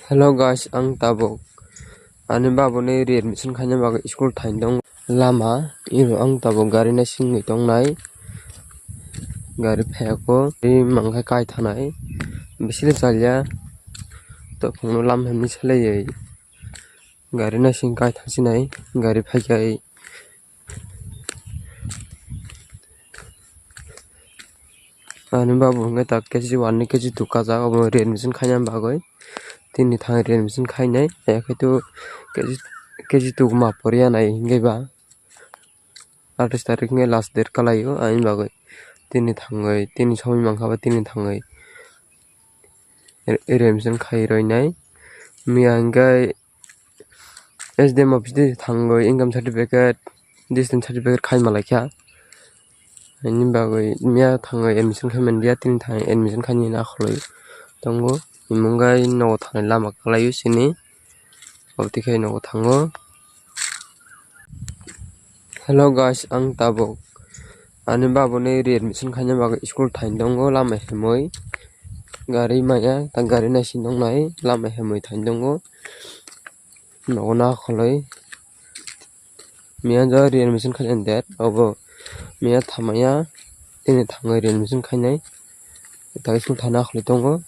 Hello guys, ang tabok. Ani babo ni readmission khanya baga school thain dong lama iro ang tabok gari na singwi tong nai gari pheko ri mangkai kai thanai bisile chalya to phungno lam hemni selei gari na sing kai thasinai gari phaikai ani babu ngai tak keji 1 ni keji 2 kaja obo readmission khanya bagoi tini thang readmission khainai yakaitu keji 2 ma poriya nai hingeba 28 tarik nge last date kalayo ain bagoi tini thangai tini somoi mangkhaba tini thangai readmission khai roi nai miyangai SDM office de thangoi income certificate distance certificate khai malaikha ain bagoi miya thangai admission khaiman dia tini thang admission khani na kholoi tongo imungai no thangai lama kalayo sini obtikhai no thango. Hello guys, ang tabok. Ani babo ni readmission khanya baga school thain dongo lama hemoi gari maya ta gari na sin dong nai lama hemoi thain dongo no na kholoi miya ja readmission khain det obo miya thamaya tini thangai readmission khainai ta school thana kholoi tongo.